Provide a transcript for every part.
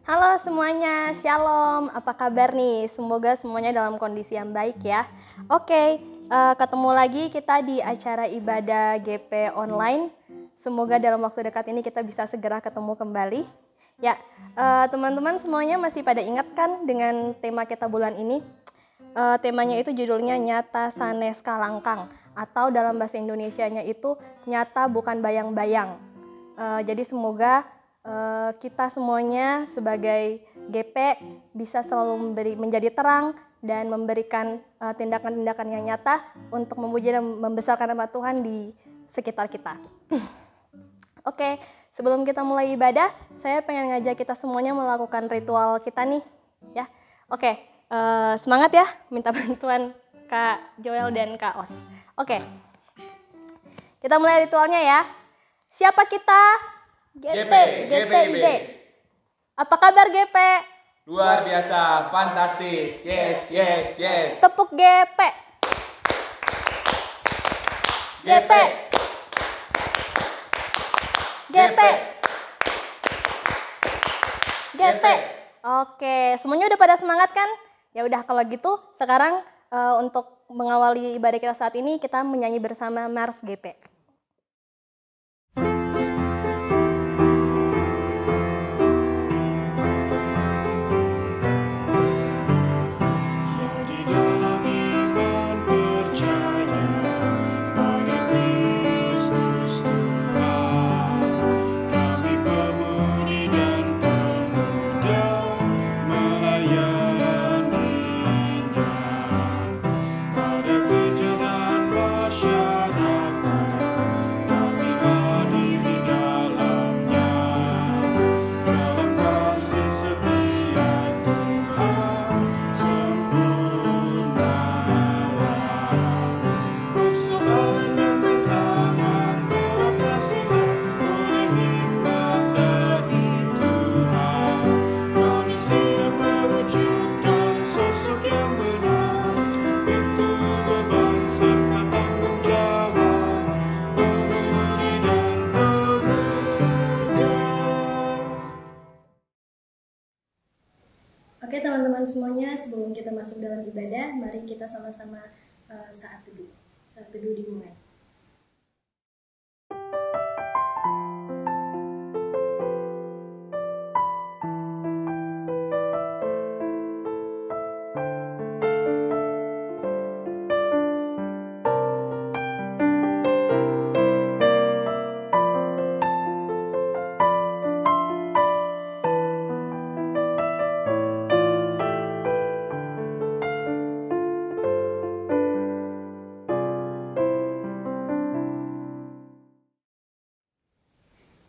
Halo semuanya, Shalom. Apa kabar nih? Semoga semuanya dalam kondisi yang baik ya. Oke, ketemu lagi kita di acara ibadah GP online. Semoga dalam waktu dekat ini kita bisa segera ketemu kembali. Ya, teman-teman semuanya masih pada ingat kan dengan tema kita bulan ini? Temanya itu judulnya Nyata Sanes Kalangkang, atau dalam bahasa Indonesianya itu nyata bukan bayang-bayang. Jadi semoga kita semuanya sebagai GP bisa selalu menjadi terang dan memberikan tindakan-tindakan yang nyata untuk memuji dan membesarkan nama Tuhan di sekitar kita. Oke, sebelum kita mulai ibadah, saya pengen ngajak kita semuanya melakukan ritual kita nih, ya. Oke, semangat ya, minta bantuan Kak Joel dan Kak Os. Oke, kita mulai ritualnya ya. Siapa kita? GPIB. Apa kabar GP? Luar biasa, fantastis. Yes. Tepuk GP. GP. Oke, semuanya udah pada semangat kan? Ya udah kalau gitu, sekarang untuk mengawali ibadah kita saat ini kita menyanyi bersama Mars GP. Oke teman-teman semuanya, sebelum kita masuk dalam ibadah, mari kita sama-sama saat teduh. Saat teduh dimulai.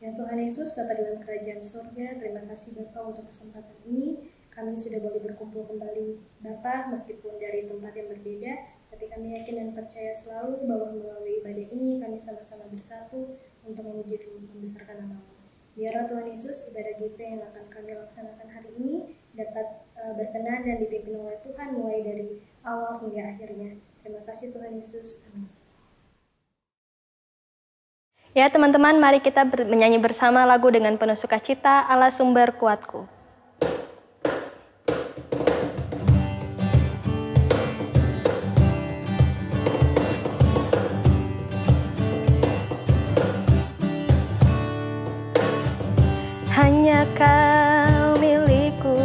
Ya Tuhan Yesus, Bapa dalam kerajaan surga, terima kasih Bapa untuk kesempatan ini. Kami sudah boleh berkumpul kembali Bapa, meskipun dari tempat yang berbeda, tapi kami yakin dan percaya selalu bahwa melalui ibadah ini kami sama-sama bersatu untuk memuji dan membesarkan nama-Mu. Biarlah Tuhan Yesus, ibadah GP yang akan kami laksanakan hari ini dapat berkenan dan dipimpin oleh Tuhan mulai dari awal hingga akhirnya. Terima kasih Tuhan Yesus. Amin. Ya teman-teman, mari kita menyanyi bersama lagu dengan penuh sukacita, Allah sumber kuatku. Hanya Kau milikku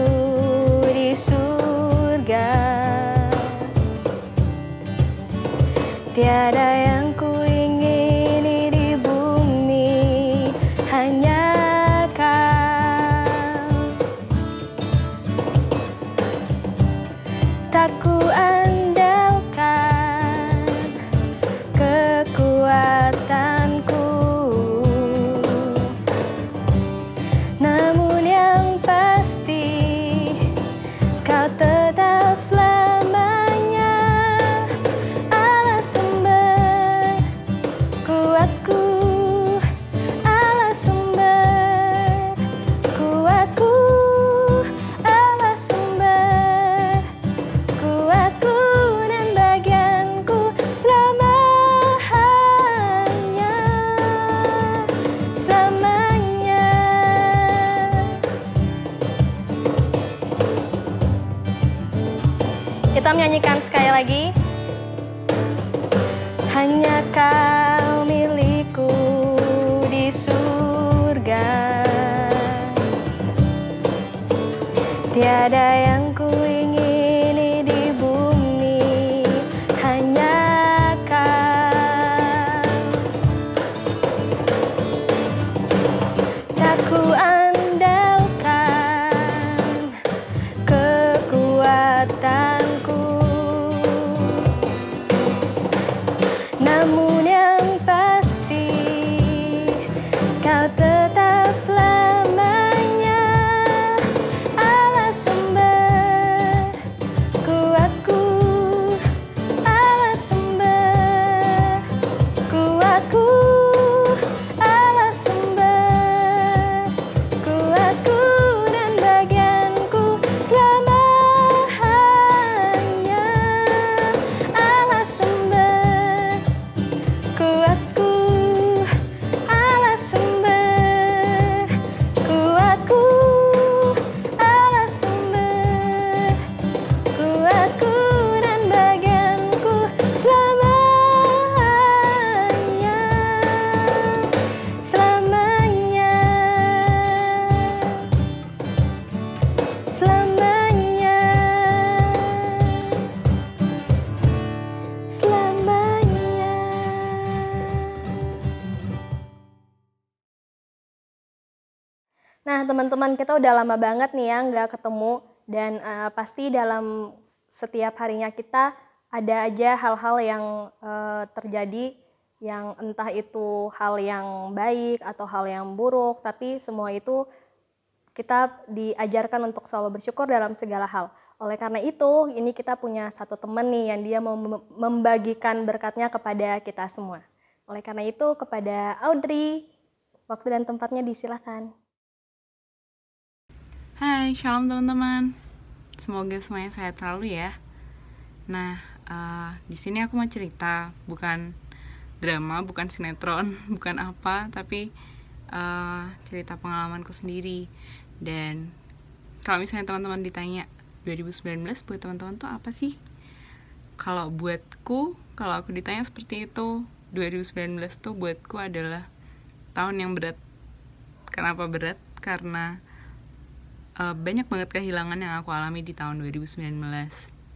di surga, tiada yang ku ingini di bumi, hanya Kau. Tak ku andalkan kekuatanku, namun Kita menyanyikan sekali lagi. Hanya kau milikku di surga, tiada yang ku ingini di bumi, hanya kau. Tak ku andalkan kekuatanku, namun yang pasti kau tetap selamanya Allah sumber kuatku, Allah sumber kuatku, Allah sumber kuatku dan bagianku selamanya. Allah sumber kuatku, Allah sumber kuatku, Allah sumber kuatku dan bagianku selamanya, selamanya, selamanya, selamanya. Nah, teman-teman, kita udah lama banget nih ya nggak ketemu, dan pasti dalam setiap harinya kita ada aja hal-hal yang terjadi, yang entah itu hal yang baik atau hal yang buruk, tapi semua itu kita diajarkan untuk selalu bersyukur dalam segala hal. Oleh karena itu, ini kita punya satu teman nih yang dia mau membagikan berkatnya kepada kita semua. Oleh karena itu, kepada Audrey, waktu dan tempatnya disilakan. Hai, shalom teman-teman. Semoga semuanya sehat selalu ya. Nah, di sini aku mau cerita, bukan drama, bukan sinetron, bukan apa, tapi cerita pengalamanku sendiri. Dan kalau misalnya teman-teman ditanya 2019 buat teman-teman tuh apa sih? Kalau buatku, kalau aku ditanya seperti itu, 2019 tuh buatku adalah tahun yang berat. Kenapa berat? Karena banyak banget kehilangan yang aku alami di tahun 2019.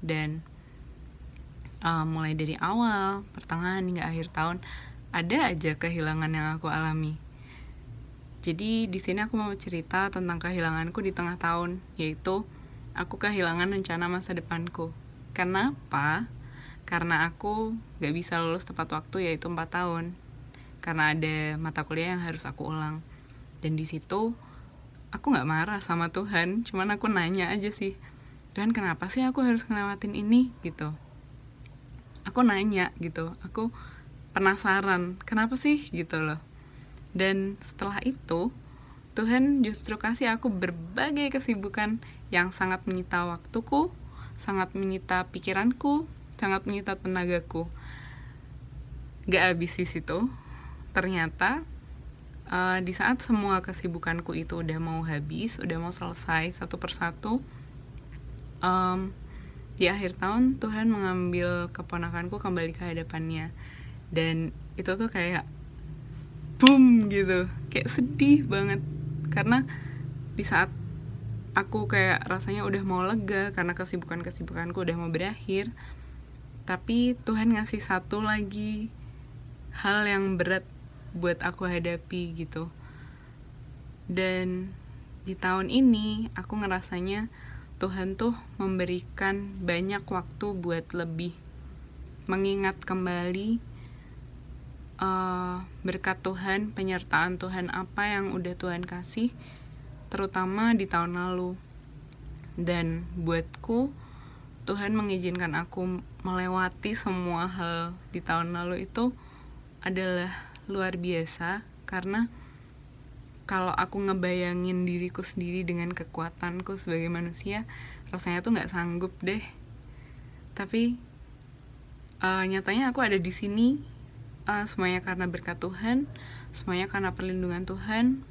Dan mulai dari awal, pertengahan hingga akhir tahun, ada aja kehilangan yang aku alami. Jadi di sini aku mau cerita tentang kehilanganku di tengah tahun, yaitu aku kehilangan rencana masa depanku. Kenapa? Karena aku gak bisa lulus tepat waktu, yaitu 4 tahun. Karena ada mata kuliah yang harus aku ulang. Dan di situ aku gak marah sama Tuhan, cuman aku nanya aja sih, Tuhan kenapa sih aku harus ngelewatin ini gitu. Aku nanya gitu, aku penasaran kenapa sih gitu loh. Dan setelah itu Tuhan justru kasih aku berbagai kesibukan yang sangat menyita waktuku, sangat menyita pikiranku, sangat menyita tenagaku. Gak habis di situ, ternyata di saat semua kesibukanku itu udah mau habis, udah mau selesai satu persatu, di akhir tahun Tuhan mengambil keponakanku kembali ke hadapannya. Dan itu tuh kayak boom gitu, kayak sedih banget. Karena di saat aku kayak rasanya udah mau lega karena kesibukanku udah mau berakhir, tapi Tuhan ngasih satu lagi hal yang berat buat aku hadapi gitu. Dan di tahun ini aku ngerasanya Tuhan tuh memberikan banyak waktu buat lebih mengingat kembali berkat Tuhan, penyertaan Tuhan apa yang udah Tuhan kasih, terutama di tahun lalu. Dan buatku, Tuhan mengizinkan aku melewati semua hal di tahun lalu itu adalah luar biasa. Karena kalau aku ngebayangin diriku sendiri dengan kekuatanku sebagai manusia, rasanya tuh nggak sanggup deh. Tapi nyatanya aku ada di sini, semuanya karena berkat Tuhan, semuanya karena perlindungan Tuhan.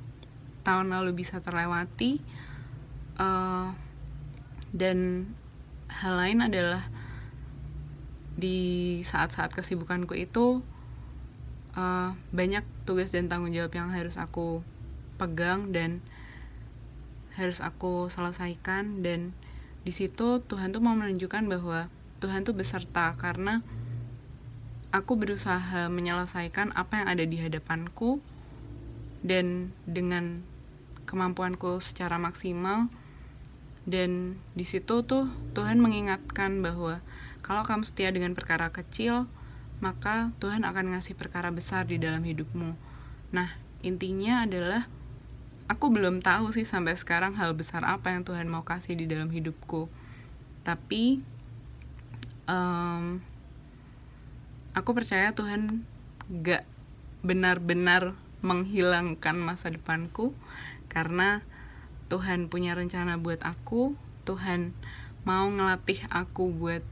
Tahun lalu bisa terlewati, dan hal lain adalah di saat-saat kesibukanku itu banyak tugas dan tanggung jawab yang harus aku pegang dan harus aku selesaikan, dan di situ Tuhan tuh mau menunjukkan bahwa Tuhan tuh beserta, karena aku berusaha menyelesaikan apa yang ada di hadapanku dan dengan kemampuanku secara maksimal. Dan di situ tuh Tuhan mengingatkan bahwa kalau kamu setia dengan perkara kecil, maka Tuhan akan ngasih perkara besar di dalam hidupmu. Nah, intinya adalah aku belum tahu sih sampai sekarang hal besar apa yang Tuhan mau kasih di dalam hidupku. Tapi aku percaya Tuhan gak benar-benar menghilangkan masa depanku, karena Tuhan punya rencana buat aku. Tuhan mau ngelatih aku buat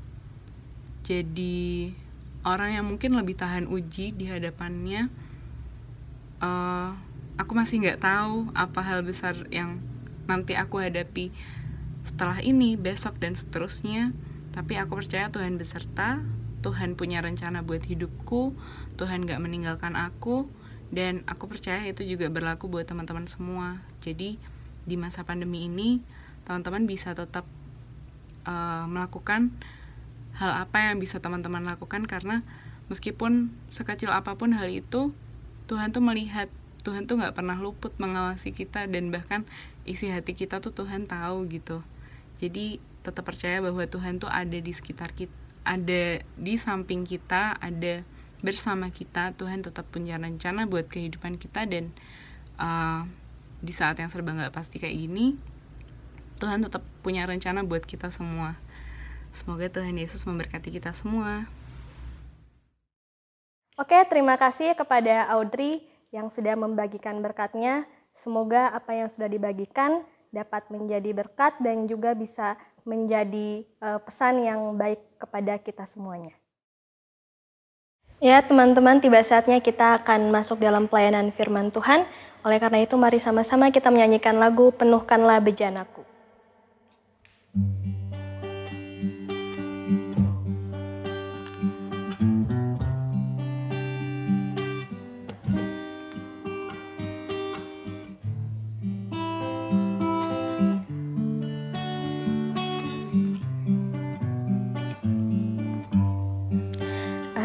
jadi orang yang mungkin lebih tahan uji di hadapannya. Aku masih nggak tahu apa hal besar yang nanti aku hadapi setelah ini, besok, dan seterusnya. Tapi aku percaya Tuhan beserta. Tuhan punya rencana buat hidupku. Tuhan gak meninggalkan aku. Dan aku percaya itu juga berlaku buat teman-teman semua. Jadi di masa pandemi ini, teman-teman bisa tetap melakukan hal apa yang bisa teman-teman lakukan, karena meskipun sekecil apapun hal itu, Tuhan tuh melihat, Tuhan tuh gak pernah luput mengawasi kita, dan bahkan isi hati kita tuh Tuhan tahu gitu. Jadi tetap percaya bahwa Tuhan tuh ada di sekitar kita, ada di samping kita, ada bersama kita. Tuhan tetap punya rencana buat kehidupan kita, dan di saat yang serba gak pasti kayak gini, Tuhan tetap punya rencana buat kita semua. Semoga Tuhan Yesus memberkati kita semua. Oke, terima kasih kepada Audrey yang sudah membagikan berkatnya. Semoga apa yang sudah dibagikan dapat menjadi berkat dan juga bisa menjadi pesan yang baik kepada kita semuanya. Ya teman-teman, tiba saatnya kita akan masuk dalam pelayanan firman Tuhan. Oleh karena itu mari sama-sama kita menyanyikan lagu Penuhkanlah Bejanaku.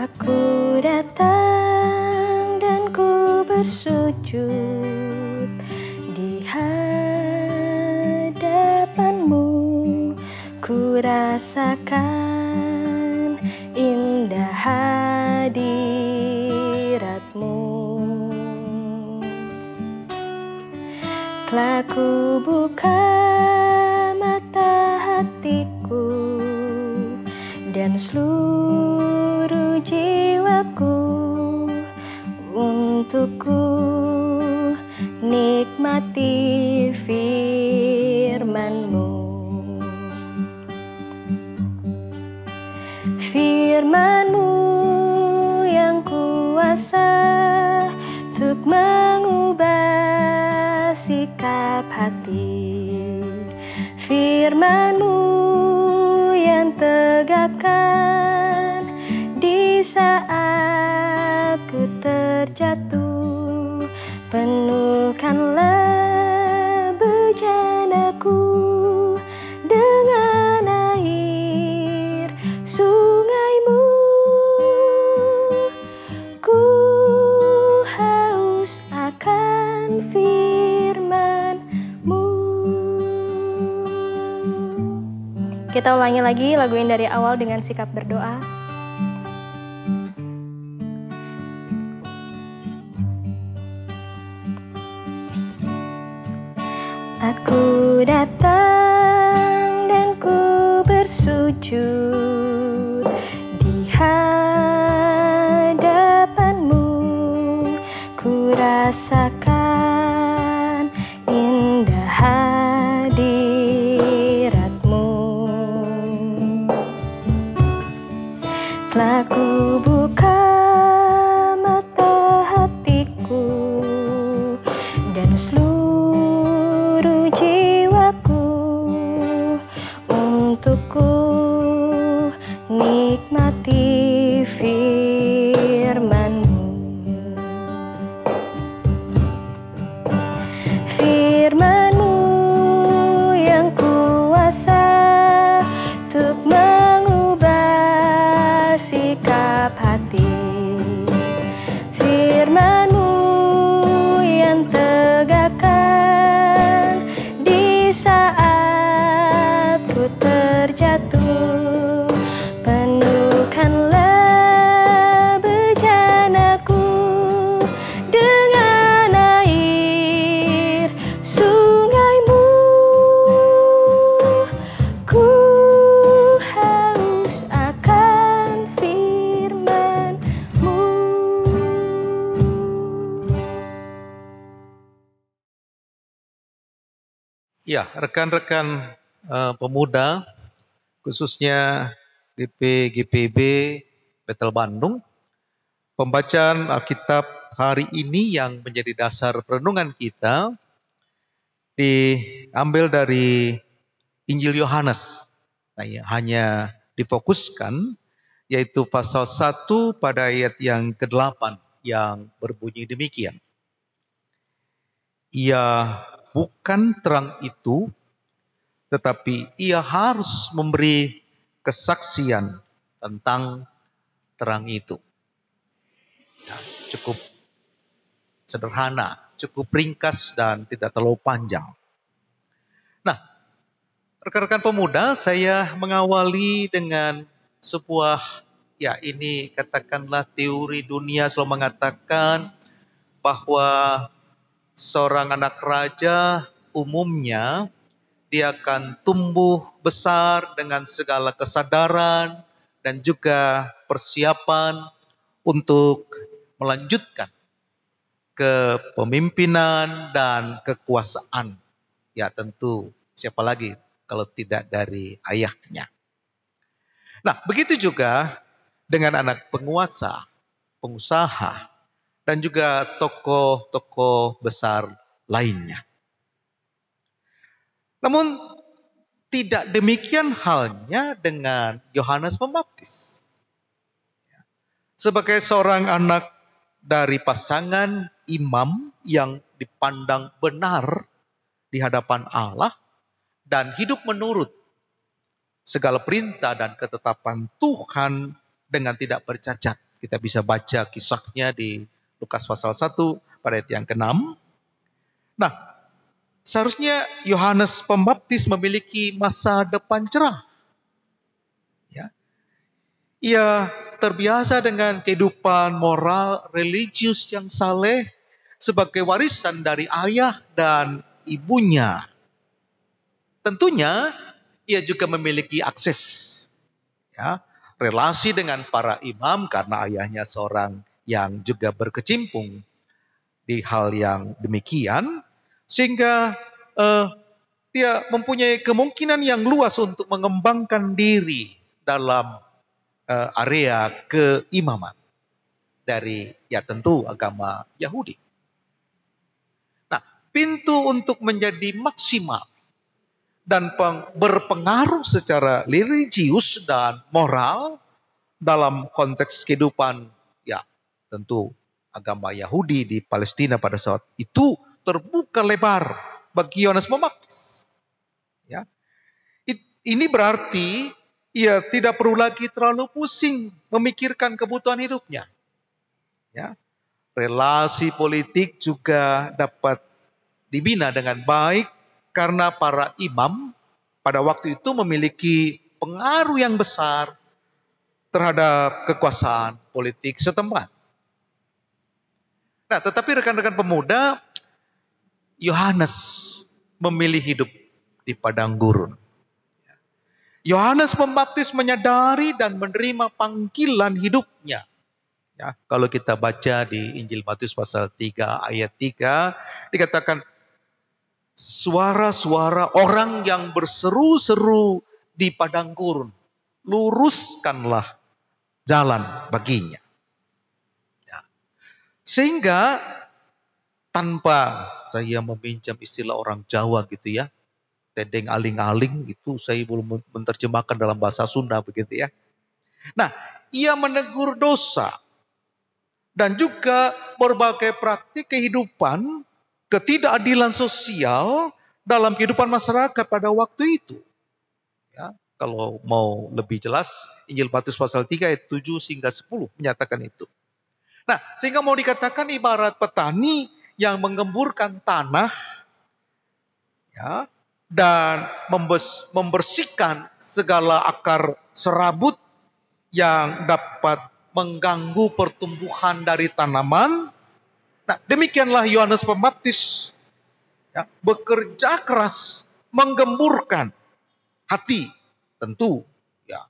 Aku datang dan ku bersujud di hadapanmu, ku rasakan indah hadiratmu. Telah ku buka mata hatiku dan seluruh jiwaku untuk ku nikmati firman-Mu. Firman-Mu yang kuasa untuk mengubah sikap hati. Firman-Mu yang tegakkan di saat ku terjatuh. Penuhkanlah bejanaku dengan air sungai-Mu. Ku haus akan firman-Mu. Kita ulangi lagi lagu ini dari awal dengan sikap berdoa. Aku datang dan ku bersujud di hadapan-Mu, ku rasakan indah hadirat-Mu. Telah ku buka mata hatiku dan seluruh jiwaku untuk ku Ya, rekan-rekan pemuda, khususnya GPB Betel Bandung, pembacaan Alkitab hari ini yang menjadi dasar perenungan kita diambil dari Injil Yohanes. Nah, ya, hanya difokuskan yaitu pasal 1 pada ayat yang ke-8 yang berbunyi demikian. Ia bukan terang itu, tetapi ia harus memberi kesaksian tentang terang itu. Ya, cukup sederhana, cukup ringkas dan tidak terlalu panjang. Nah, rekan-rekan pemuda, saya mengawali dengan sebuah, ya ini katakanlah teori dunia selalu mengatakan bahwa seorang anak raja umumnya dia akan tumbuh besar dengan segala kesadaran dan juga persiapan untuk melanjutkan kepemimpinan dan kekuasaan. Ya tentu siapa lagi kalau tidak dari ayahnya. Nah begitu juga dengan anak penguasa, pengusaha, dan juga tokoh-tokoh besar lainnya. Namun tidak demikian halnya dengan Yohanes Pembaptis. Sebagai seorang anak dari pasangan imam yang dipandang benar di hadapan Allah dan hidup menurut segala perintah dan ketetapan Tuhan dengan tidak bercacat. Kita bisa baca kisahnya di Lukas pasal 1 pada ayat yang ke-6. Nah, seharusnya Yohanes Pembaptis memiliki masa depan cerah. Ya. Ia terbiasa dengan kehidupan moral religius yang saleh sebagai warisan dari ayah dan ibunya. Tentunya ia juga memiliki akses, ya, relasi dengan para imam karena ayahnya seorang yang juga berkecimpung di hal yang demikian, sehingga dia mempunyai kemungkinan yang luas untuk mengembangkan diri dalam area keimaman dari ya tentu agama Yahudi. Nah, pintu untuk menjadi maksimal dan berpengaruh secara religius dan moral dalam konteks kehidupan ya tentu agama Yahudi di Palestina pada saat itu terbuka lebar bagi Yohanes Pembaptis. Ya. Ini berarti ia tidak perlu lagi terlalu pusing memikirkan kebutuhan hidupnya. Ya. Relasi politik juga dapat dibina dengan baik karena para imam pada waktu itu memiliki pengaruh yang besar terhadap kekuasaan politik setempat. Nah, tetapi rekan-rekan pemuda, Yohanes memilih hidup di padang gurun. Yohanes Pembaptis menyadari dan menerima panggilan hidupnya. Ya, kalau kita baca di Injil Matius pasal 3 ayat 3 dikatakan suara-suara orang yang berseru-seru di padang gurun, luruskanlah jalan baginya. Ya. Sehingga tanpa saya meminjam istilah orang Jawa gitu ya, tedeng aling-aling itu saya belum menerjemahkan dalam bahasa Sunda begitu ya. Nah, ia menegur dosa dan juga berbagai praktik kehidupan ketidakadilan sosial dalam kehidupan masyarakat pada waktu itu. Ya, kalau mau lebih jelas, Injil Matius pasal 3 ayat 7 hingga 10 menyatakan itu. Nah, sehingga mau dikatakan ibarat petani yang mengemburkan tanah ya, dan membersihkan segala akar serabut yang dapat mengganggu pertumbuhan dari tanaman. Nah, demikianlah Yohanes Pembaptis ya, bekerja keras menggemburkan hati tentu ya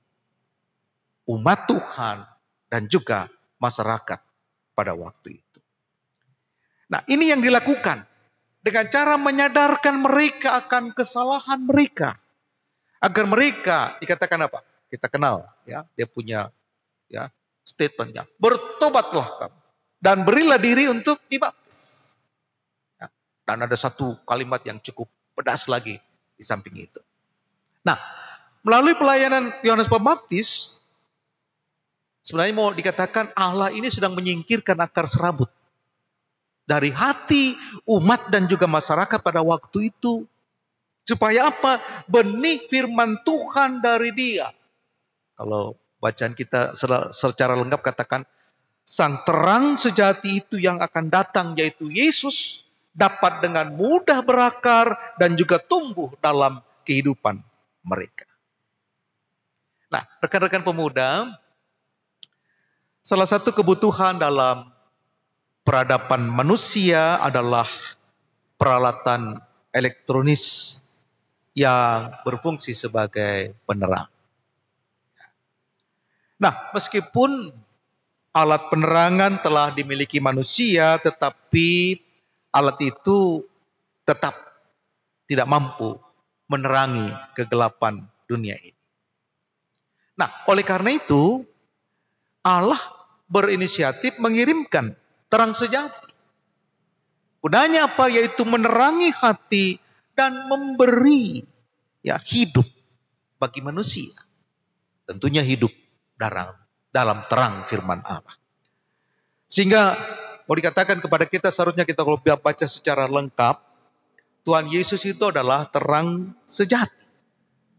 umat Tuhan dan juga masyarakat pada waktu itu. Nah, ini yang dilakukan dengan cara menyadarkan mereka akan kesalahan mereka. Agar mereka dikatakan apa? Kita kenal ya, dia punya ya statementnya. Bertobatlah kamu dan berilah diri untuk dibaptis. Ya, dan ada satu kalimat yang cukup pedas lagi di samping itu. Nah, melalui pelayanan Yohanes Pembaptis, sebenarnya mau dikatakan Allah ini sedang menyingkirkan akar serabut dari hati umat dan juga masyarakat pada waktu itu. Supaya apa? Benih firman Tuhan dari dia. Kalau bacaan kita secara lengkap katakan, sang terang sejati itu yang akan datang yaitu Yesus dapat dengan mudah berakar dan juga tumbuh dalam kehidupan mereka. Nah, rekan-rekan pemuda, salah satu kebutuhan dalam peradaban manusia adalah peralatan elektronis yang berfungsi sebagai penerang. Nah, meskipun alat penerangan telah dimiliki manusia, tetapi alat itu tetap tidak mampu menerangi kegelapan dunia ini. Nah, oleh karena itu, Allah berinisiatif mengirimkan terang sejati. Gunanya apa? Yaitu menerangi hati dan memberi hidup bagi manusia. Tentunya hidup dalam terang firman Allah. Sehingga mau dikatakan kepada kita, seharusnya kita kalau baca secara lengkap, Tuhan Yesus itu adalah terang sejati.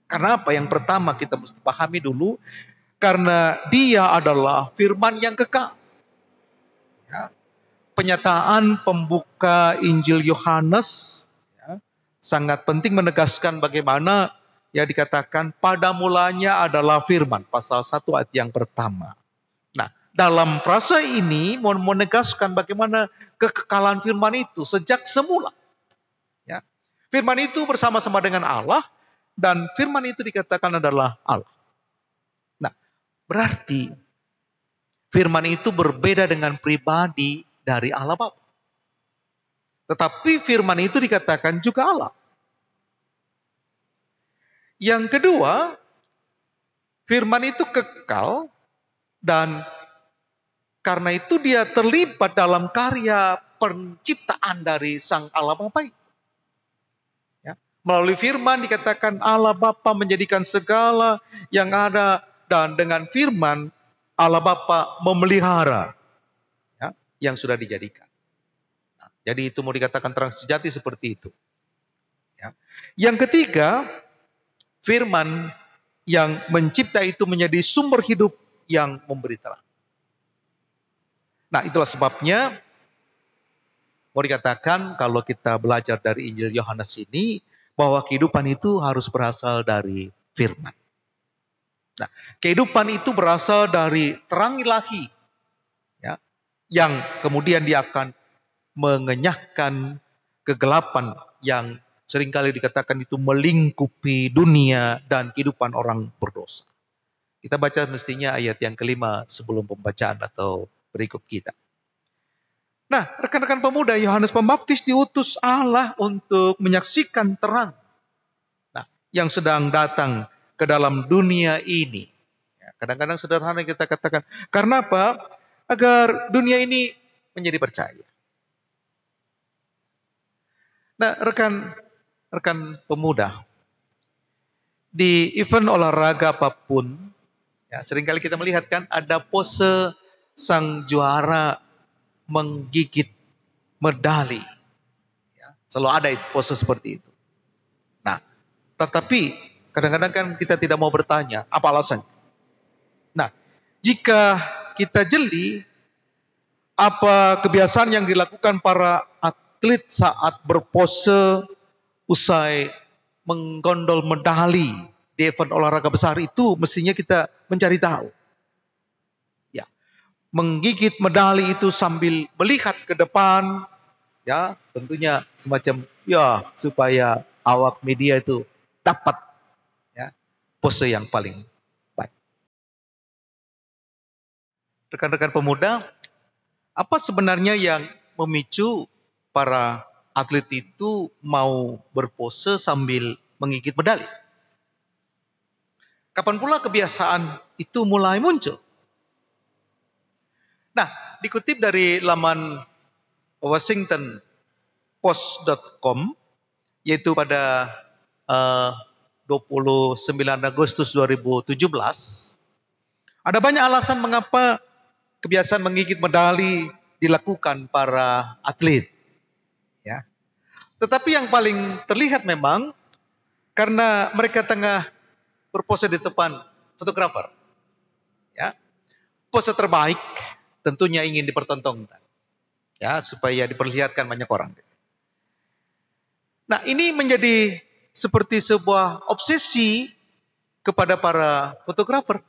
Karena apa? Yang pertama kita mesti pahami dulu, karena dia adalah firman yang kekal. Ya. Penyataan pembuka Injil Yohanes sangat penting menegaskan bagaimana dikatakan pada mulanya adalah firman. Pasal 1 ayat yang pertama. Nah, dalam frase ini mau menegaskan bagaimana kekekalan firman itu sejak semula. Ya. Firman itu bersama-sama dengan Allah dan firman itu dikatakan adalah Allah. Nah, berarti firman itu berbeda dengan pribadi dari Allah Bapa. Tetapi firman itu dikatakan juga Allah. Yang kedua, firman itu kekal dan karena itu dia terlibat dalam karya penciptaan dari Sang Allah Bapa. Ya. Melalui firman dikatakan Allah Bapa menjadikan segala yang ada dan dengan firman Allah Bapa memelihara yang sudah dijadikan. Jadi itu mau dikatakan terang sejati seperti itu. Ya. Yang ketiga, firman yang mencipta itu menjadi sumber hidup yang memberi terang. Nah, itulah sebabnya mau dikatakan kalau kita belajar dari Injil Yohanes ini, bahwa kehidupan itu harus berasal dari firman. Nah, kehidupan itu berasal dari terang ilahi, yang kemudian dia akan mengenyahkan kegelapan yang seringkali dikatakan itu melingkupi dunia dan kehidupan orang berdosa. Kita baca mestinya ayat yang kelima sebelum pembacaan atau berikut kita. Nah, rekan-rekan pemuda, Yohanes Pembaptis diutus Allah untuk menyaksikan terang yang sedang datang ke dalam dunia ini. Kadang-kadang sederhana kita katakan, karena apa? Agar dunia ini menjadi percaya. Nah, rekan pemuda, di event olahraga apapun, seringkali kita melihat kan ada pose sang juara menggigit medali. Selalu ada itu pose seperti itu. Nah, tetapi kadang-kadang kan kita tidak mau bertanya, apa alasannya? Nah, jika kita jeli, apa kebiasaan yang dilakukan para atlet saat berpose usai menggondol medali di event olahraga besar itu, mestinya kita mencari tahu. Ya, menggigit medali itu sambil melihat ke depan, tentunya semacam supaya awak media itu dapat pose yang paling baik. Rekan-rekan pemuda, apa sebenarnya yang memicu para atlet itu mau berpose sambil menggigit medali. Kapan pula kebiasaan itu mulai muncul? Nah, dikutip dari laman WashingtonPost.com, yaitu pada 29 Agustus 2017, ada banyak alasan mengapa kebiasaan menggigit medali dilakukan para atlet. Ya. Tetapi yang paling terlihat memang karena mereka tengah berpose di depan fotografer. Ya. Pose terbaik tentunya ingin dipertontonkan. Ya, supaya diperlihatkan banyak orang. Nah, ini menjadi seperti sebuah obsesi kepada para fotografer.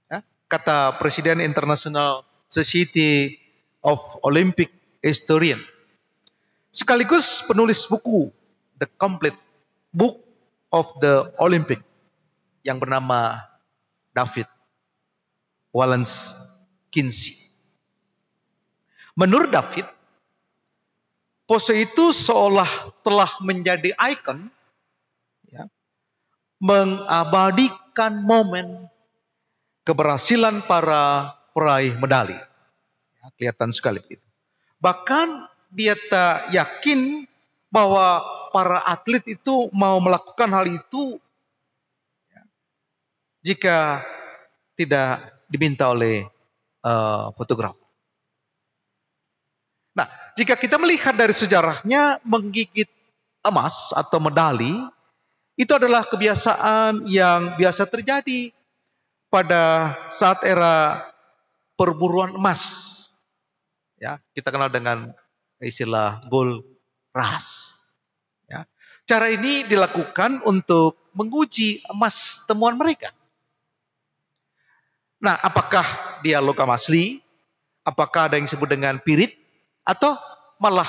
Ya, kata Presiden International Society of Olympic Historian, sekaligus penulis buku The Complete Book of the Olympic yang bernama David Wallace Kinsey. Menurut David, pose itu seolah telah menjadi ikon, ya, mengabadikan momen keberhasilan para peraih medali. Ya, kelihatan sekali begitu. Bahkan dia tak yakin bahwa para atlet itu mau melakukan hal itu, ya, jika tidak diminta oleh fotografer. Nah, jika kita melihat dari sejarahnya, menggigit emas atau medali itu adalah kebiasaan yang biasa terjadi pada saat era perburuan emas. Ya, kita kenal dengan istilah gold rush. Ya. Cara ini dilakukan untuk menguji emas temuan mereka. Nah, apakah dia logam asli? Apakah ada yang disebut dengan pirit? Atau malah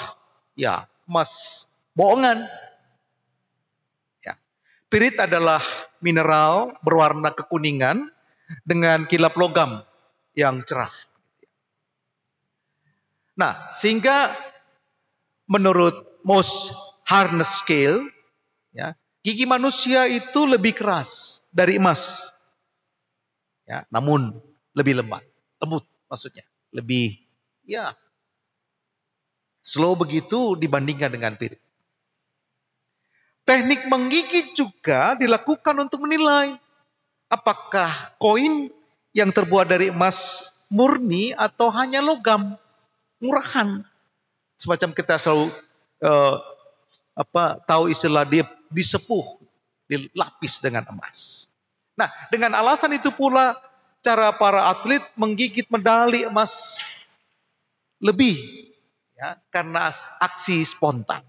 ya emas bohongan? Ya. Pirit adalah mineral berwarna kekuningan dengan kilap logam yang cerah. Nah, sehingga menurut Mohs Hardness Scale, ya, gigi manusia itu lebih keras dari emas. Ya, namun lebih lembut maksudnya, lebih ya slow begitu dibandingkan dengan pirit. Teknik menggigit juga dilakukan untuk menilai apakah koin yang terbuat dari emas murni atau hanya logam murahan. Semacam kita selalu tahu istilah dia disepuh, dilapis dengan emas. Nah, dengan alasan itu pula cara para atlet menggigit medali emas lebih, ya, karena aksi spontan.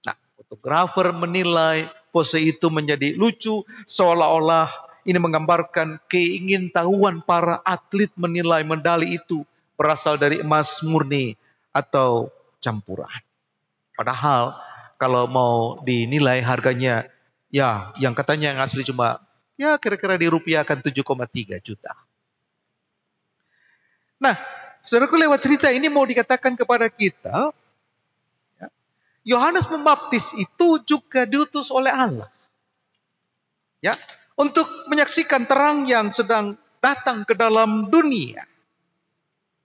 Nah, fotografer menilai pose itu menjadi lucu, seolah-olah ini menggambarkan keingintahuan para atlet menilai medali itu berasal dari emas murni atau campuran. Padahal kalau mau dinilai harganya, ya yang katanya yang asli cuma ya kira-kira dirupiahkan 7,3 juta. Nah, saudaraku, lewat cerita ini mau dikatakan kepada kita, Yohanes Pembaptis itu juga diutus oleh Allah, ya, untuk menyaksikan terang yang sedang datang ke dalam dunia.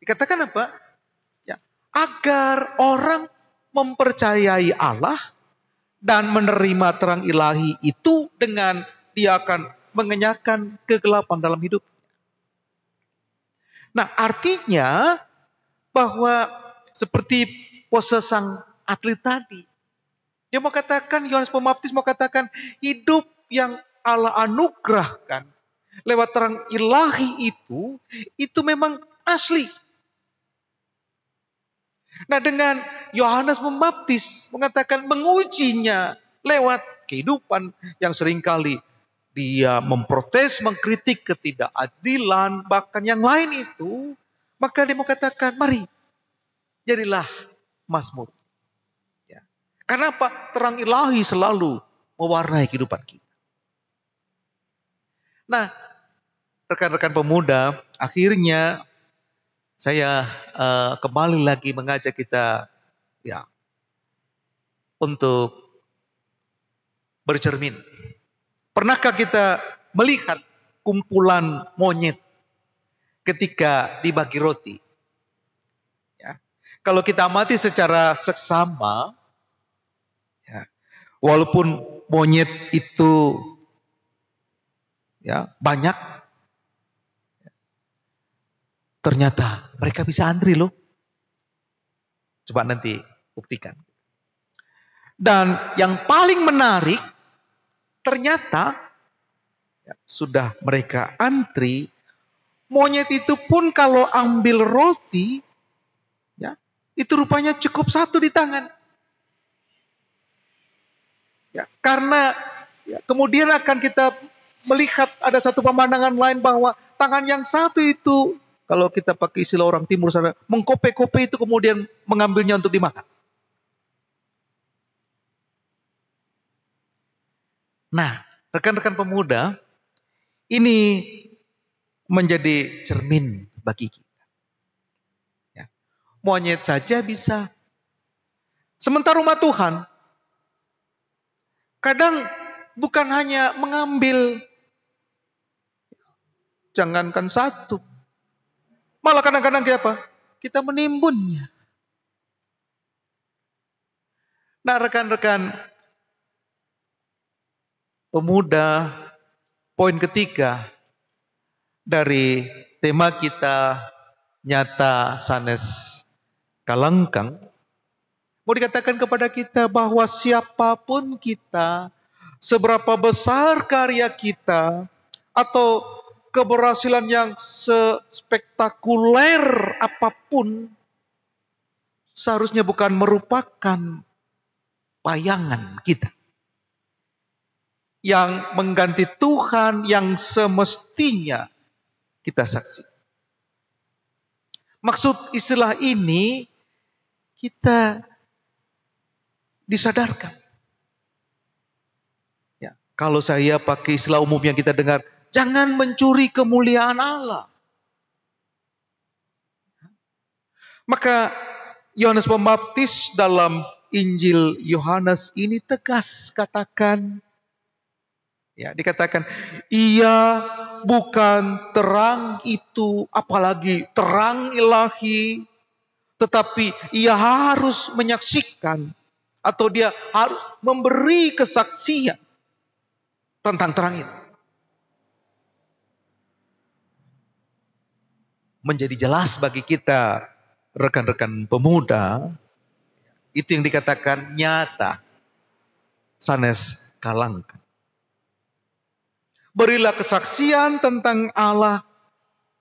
Dikatakan apa? Ya, agar orang mempercayai Allah dan menerima terang ilahi itu dengan dia akan mengenyahkan kegelapan dalam hidup. Nah, artinya bahwa seperti pose sang atlet tadi, dia mau katakan, Yohanes Pembaptis mau katakan, hidup yang Allah anugerahkan lewat terang ilahi itu memang asli. Nah, dengan Yohanes Pembaptis mengatakan mengujinya lewat kehidupan yang seringkali dia memprotes, mengkritik ketidakadilan, bahkan yang lain itu, maka dia mau katakan, mari jadilah mazmur. Ya. Karena apa? Terang ilahi selalu mewarnai kehidupan kita. Nah, rekan-rekan pemuda, akhirnya saya kembali lagi mengajak kita, ya, untuk bercermin. Pernahkah kita melihat kumpulan monyet ketika dibagi roti? Ya. Kalau kita amati secara seksama, ya, walaupun monyet itu ya banyak, ternyata mereka bisa antri loh. Coba nanti buktikan. Dan yang paling menarik, ternyata ya, sudah mereka antri, monyet itu pun kalau ambil roti, ya, itu rupanya cukup satu di tangan. Ya, karena ya, kemudian akan kita melihat ada satu pemandangan lain bahwa tangan yang satu itu, kalau kita pakai istilah orang timur sana, mengkope-kope itu kemudian mengambilnya untuk dimakan. Nah, rekan-rekan pemuda, ini menjadi cermin bagi kita. Ya. Monyet saja bisa. Sementara umat Tuhan, kadang bukan hanya mengambil, jangankan satu. Malah kadang-kadang kita apa? Kita menimbunnya. Nah rekan-rekan pemuda, poin ketiga dari tema kita nyata sanes kalangkang, mau dikatakan kepada kita bahwa siapapun kita, seberapa besar karya kita, atau keberhasilan yang sespektakuler apapun, seharusnya bukan merupakan bayangan kita yang mengganti Tuhan yang semestinya kita saksikan. Maksud istilah ini kita disadarkan. Ya, kalau saya pakai istilah umum yang kita dengar, jangan mencuri kemuliaan Allah. Maka Yohanes Pembaptis dalam Injil Yohanes ini tegas katakan, ya, dikatakan, ia bukan terang itu, apalagi terang ilahi, tetapi ia harus menyaksikan atau dia harus memberi kesaksian tentang terang itu. Menjadi jelas bagi kita, rekan-rekan pemuda, itu yang dikatakan nyata sanes kalangkang. Berilah kesaksian tentang Allah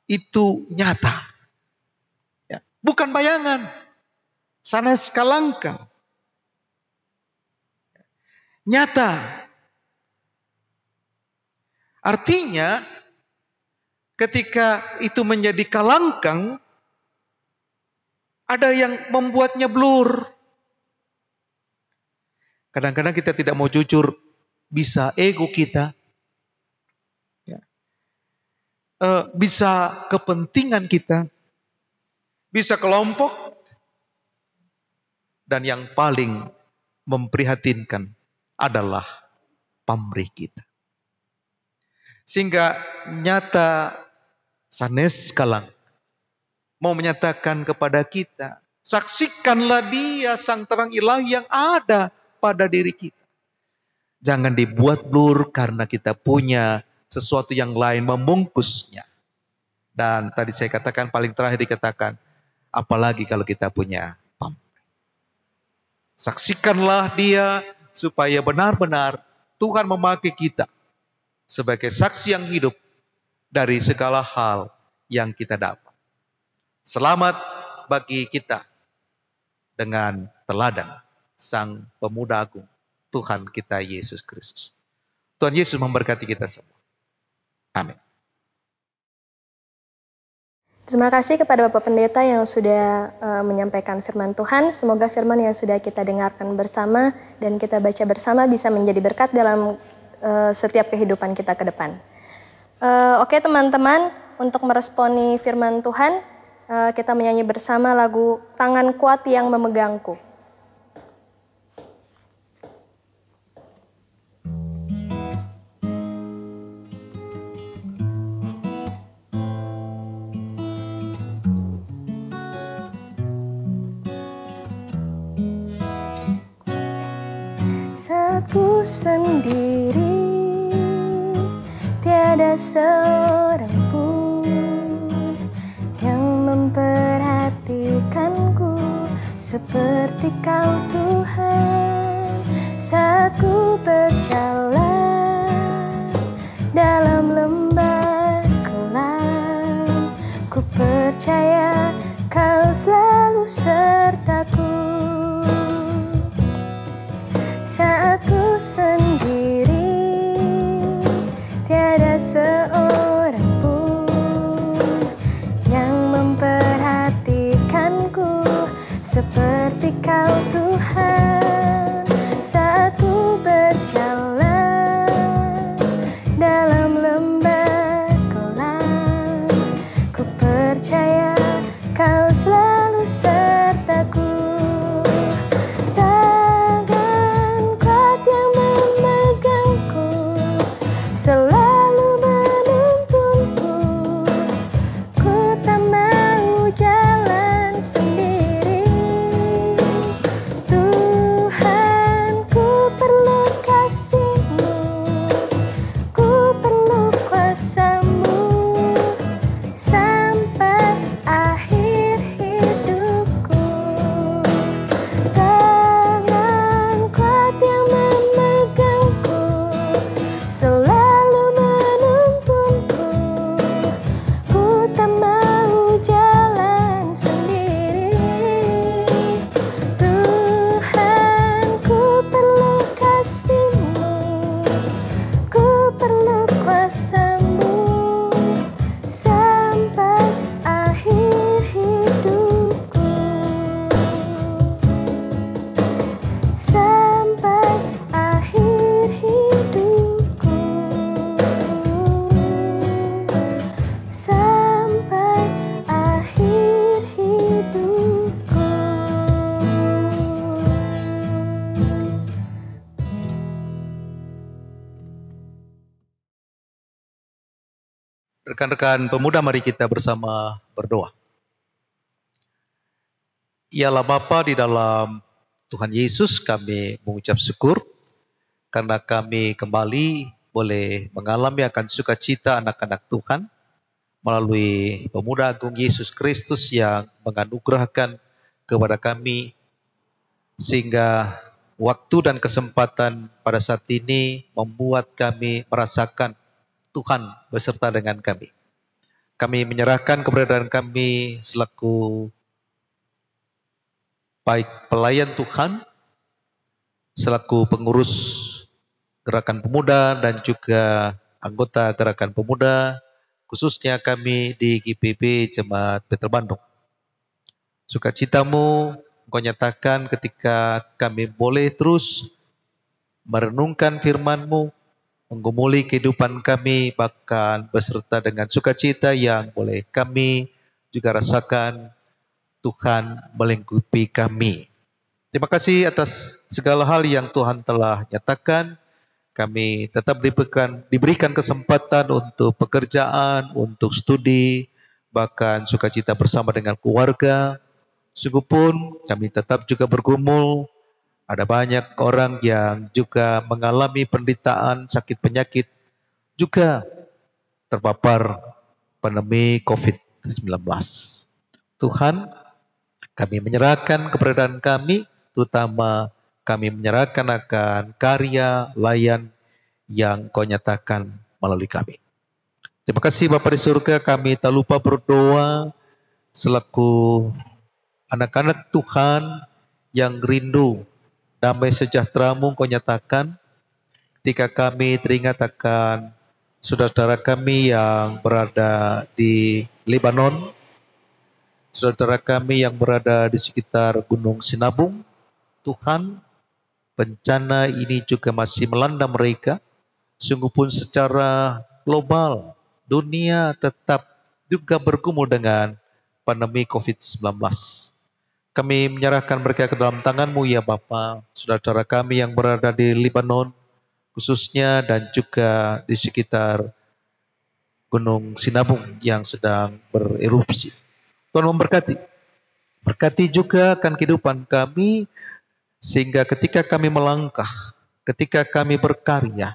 itu nyata. Ya, bukan bayangan. Sanes kalangkang. Nyata. Artinya ketika itu menjadi kalangkang, ada yang membuatnya blur. Kadang-kadang kita tidak mau jujur, bisa ego kita. Bisa kepentingan kita, bisa kelompok, dan yang paling memprihatinkan adalah pamrih kita. Sehingga nyata sanes kalang mau menyatakan kepada kita, saksikanlah dia sang terang ilahi yang ada pada diri kita. Jangan dibuat blur karena kita punya sesuatu yang lain membungkusnya. Dan tadi saya katakan, paling terakhir dikatakan, apalagi kalau kita punya pamrih. Saksikanlah dia supaya benar-benar Tuhan memakai kita sebagai saksi yang hidup dari segala hal yang kita dapat. Selamat bagi kita dengan teladan Sang Pemuda Agung, Tuhan kita Yesus Kristus. Tuhan Yesus memberkati kita semua. Amin. Terima kasih kepada Bapak Pendeta yang sudah menyampaikan firman Tuhan. Semoga firman yang sudah kita dengarkan bersama dan kita baca bersama bisa menjadi berkat dalam setiap kehidupan kita ke depan. Oke teman-teman, untuk meresponi firman Tuhan, kita menyanyi bersama lagu Tangan Kuat yang Memegangku. Saat ku sendiri, tiada seorang pun yang memperhatikanku seperti Kau Tuhan. Saat ku berjalan dalam lembah kelam, ku percaya Kau selalu sertaku. Saat ku sendiri, tiada seorang pun yang memperhatikanku seperti Kau Tuhan. Saat ku berjalan dalam lembah kelam, ku percaya Kau selalu sertaku. Selalu menuntunku, ku tak mau jalan sendiri. Tuhan, ku perlu kasih-Mu, ku perlu kuasa-Mu sampai akhir hidupku. Tangan kuat yang memegangku, selalu Rekan-rekan pemuda, mari kita bersama berdoa. Ya Allah Bapa, di dalam Tuhan Yesus kami mengucap syukur karena kami kembali boleh mengalami akan sukacita anak-anak Tuhan melalui pemuda agung Yesus Kristus yang menganugerahkan kepada kami sehingga waktu dan kesempatan pada saat ini membuat kami merasakan Tuhan beserta dengan kami. Kami menyerahkan keberadaan kami selaku baik pelayan Tuhan, selaku pengurus gerakan pemuda dan juga anggota gerakan pemuda, khususnya kami di GPB Jemaat Betel Bandung. Sukacitamu Engkau nyatakan ketika kami boleh terus merenungkan firman-Mu, menggumuli kehidupan kami, bahkan beserta dengan sukacita yang boleh kami juga rasakan Tuhan melingkupi kami. Terima kasih atas segala hal yang Tuhan telah nyatakan. Kami tetap diberikan kesempatan untuk pekerjaan, untuk studi, bahkan sukacita bersama dengan keluarga. Sungguh pun kami tetap juga bergumul. Ada banyak orang yang juga mengalami penderitaan, sakit penyakit, juga terpapar pandemi COVID-19. Tuhan, kami menyerahkan keberadaan kami, terutama kami menyerahkan akan karya layan yang Kau nyatakan melalui kami. Terima kasih Bapa di surga, kami tak lupa berdoa selaku anak-anak Tuhan yang rindu damai sejahtera-Mu Kau nyatakan ketika kami teringat akan saudara-saudara kami yang berada di Lebanon, saudara kami yang berada di sekitar Gunung Sinabung. Tuhan, bencana ini juga masih melanda mereka. Sungguh pun secara global, dunia tetap juga bergumul dengan pandemi COVID-19. Kami menyerahkan mereka ke dalam tangan-Mu ya Bapa, saudara-saudara kami yang berada di Lebanon khususnya dan juga di sekitar Gunung Sinabung yang sedang bererupsi. Tuhan memberkati. Berkati juga akan kehidupan kami sehingga ketika kami melangkah ketika kami berkarya,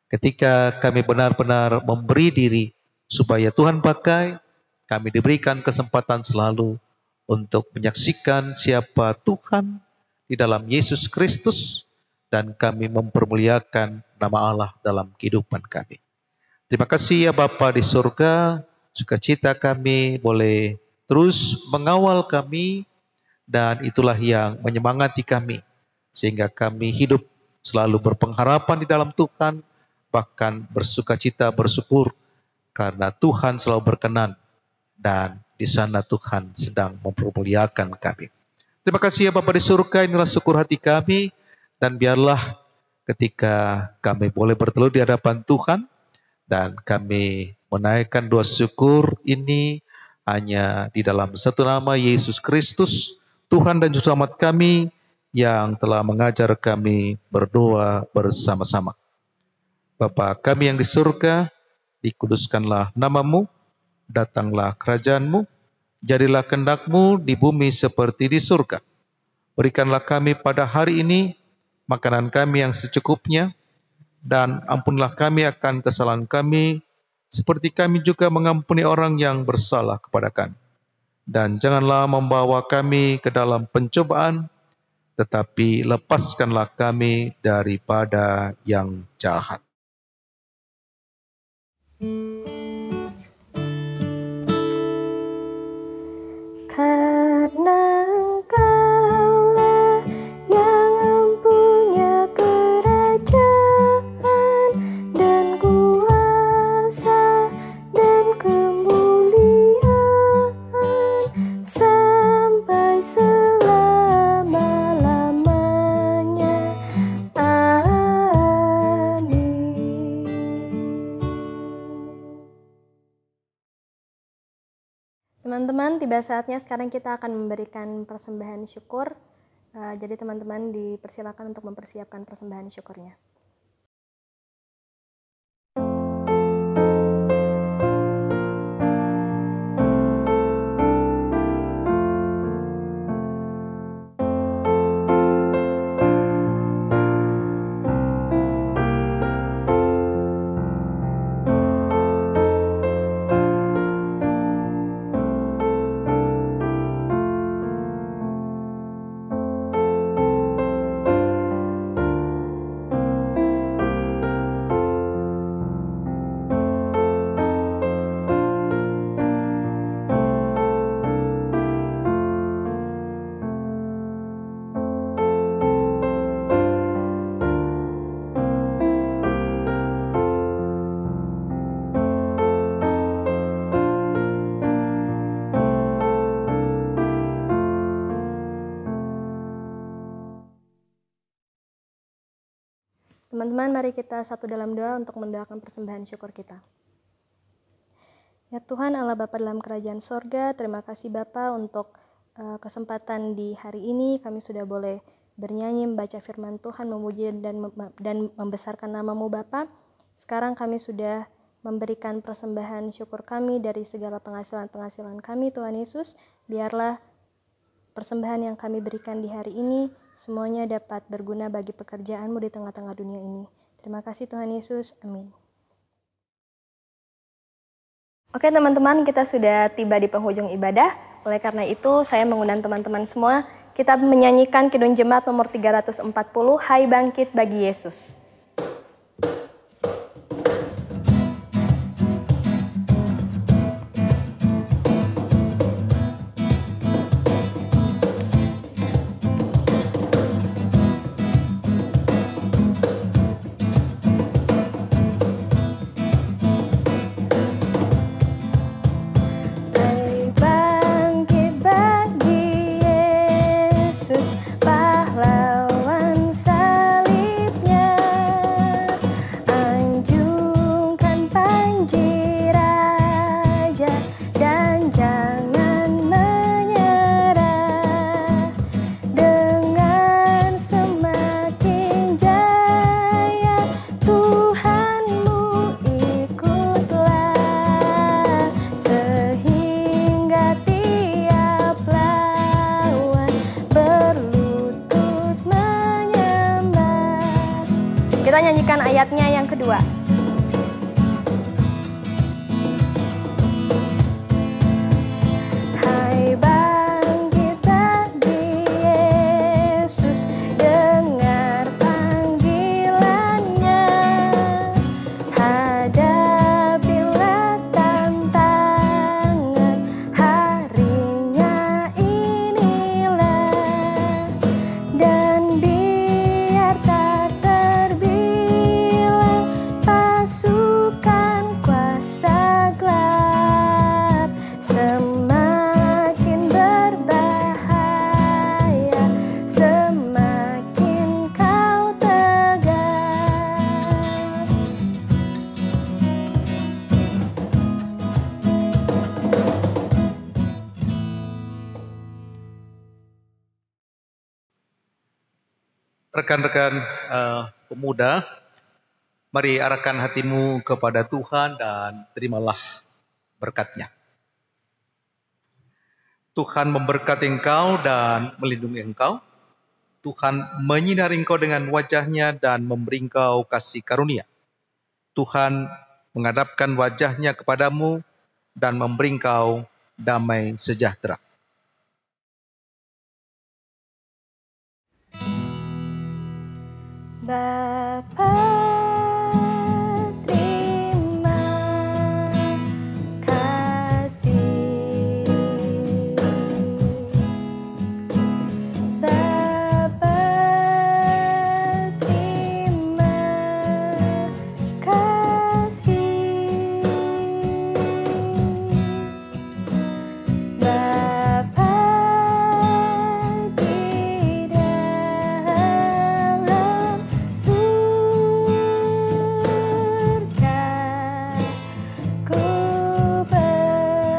ketika kami benar-benar memberi diri supaya Tuhan pakai, kami diberikan kesempatan selalu untuk menyaksikan siapa Tuhan di dalam Yesus Kristus, dan kami mempermuliakan nama Allah dalam kehidupan kami. Terima kasih ya Bapa di surga, sukacita kami boleh terus mengawal kami, dan itulah yang menyemangati kami, sehingga kami hidup selalu berpengharapan di dalam Tuhan, bahkan bersukacita bersyukur karena Tuhan selalu berkenan, dan di sana Tuhan sedang mempermuliakan kami. Terima kasih ya Bapa di surga, inilah syukur hati kami, dan biarlah ketika kami boleh bertelur di hadapan Tuhan, dan kami menaikkan doa syukur ini hanya di dalam satu nama, Yesus Kristus, Tuhan dan Juru Selamat kami, yang telah mengajar kami berdoa bersama-sama. Bapa kami yang di surga, dikuduskanlah namamu, datanglah kerajaanmu, jadilah kehendak-Mu di bumi seperti di surga. Berikanlah kami pada hari ini makanan kami yang secukupnya, dan ampunilah kami akan kesalahan kami, seperti kami juga mengampuni orang yang bersalah kepada kami. Dan janganlah membawa kami ke dalam pencobaan, tetapi lepaskanlah kami daripada yang jahat. Karena Engkaulah yang mempunyai kerajaan dan kuasa dan kemuliaan sampai selama-lamanya. Amin. Teman-teman, tiba saatnya sekarang kita akan memberikan persembahan syukur. Jadi teman-teman dipersilakan untuk mempersiapkan persembahan syukurnya. Teman-teman, mari kita satu dalam doa untuk mendoakan persembahan syukur kita. Ya Tuhan Allah Bapa dalam kerajaan sorga, terima kasih Bapa untuk kesempatan di hari ini. Kami sudah boleh bernyanyi, membaca firman Tuhan, memuji dan membesarkan nama-Mu Bapa. Sekarang kami sudah memberikan persembahan syukur kami dari segala penghasilan-penghasilan kami, Tuhan Yesus. Biarlah persembahan yang kami berikan di hari ini semuanya dapat berguna bagi pekerjaan-Mu di tengah-tengah dunia ini. Terima kasih Tuhan Yesus. Amin. Oke teman-teman, kita sudah tiba di penghujung ibadah. Oleh karena itu, saya mengundang teman-teman semua, kita menyanyikan Kidung Jemaat nomor 340, Hai Bangkit Bagi Yesus. Pahlawan salibnya ayatnya yang kedua. Hai bangkitlah di Yesus, dengar panggilannya, hadapilah tantangan, harinya inilah, dan biar tak terbilang pasukan kuasa gelap, semakin berbahaya, semakin kau tegar. Rekan-rekan pemuda, mari arahkan hatimu kepada Tuhan dan terimalah berkat-Nya. Tuhan memberkati engkau dan melindungi engkau. Tuhan menyinari engkau dengan wajah-Nya dan memberi engkau kasih karunia. Tuhan menghadapkan wajah-Nya kepadamu dan memberi engkau damai sejahtera. Bapa, terima kasih. Bapa, terima kasih. Bapa di dalam surga, ku berterima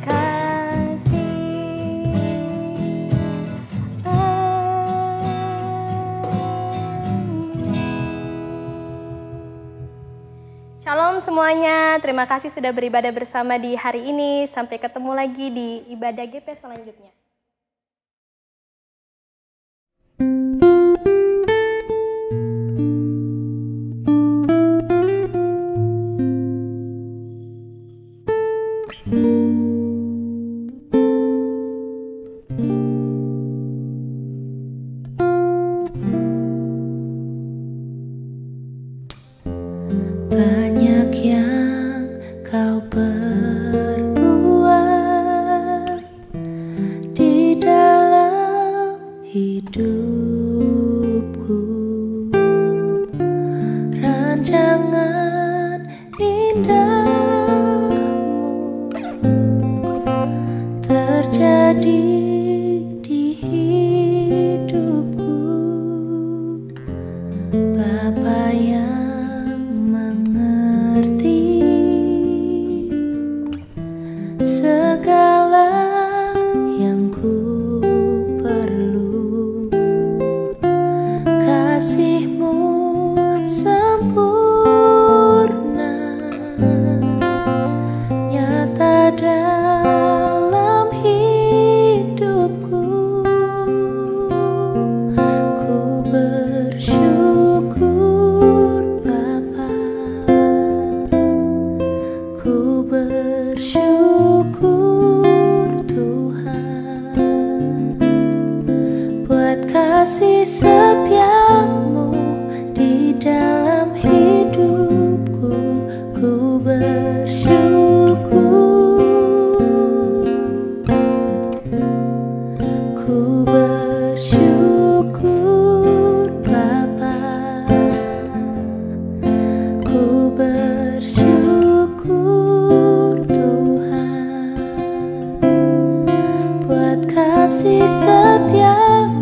kasih. Shalom semuanya, terima kasih sudah beribadah bersama di hari ini. Sampai ketemu lagi di ibadah GP selanjutnya. Banyak yang kau perbuat di dalam hidupku, rancangan indahmu terjadi di hidupku. Bapa yang mengerti segala yang ku perlu, kasih-Mu sempurna nyata dalam hidupku. Ku bersyukur Bapa, ku bersyukur Tuhan, buat kasih setia-Mu di dalam hidupku. Ku bersyukur, ku bersyukur Bapa, ku bersyukur Tuhan, buat kasih setia-Mu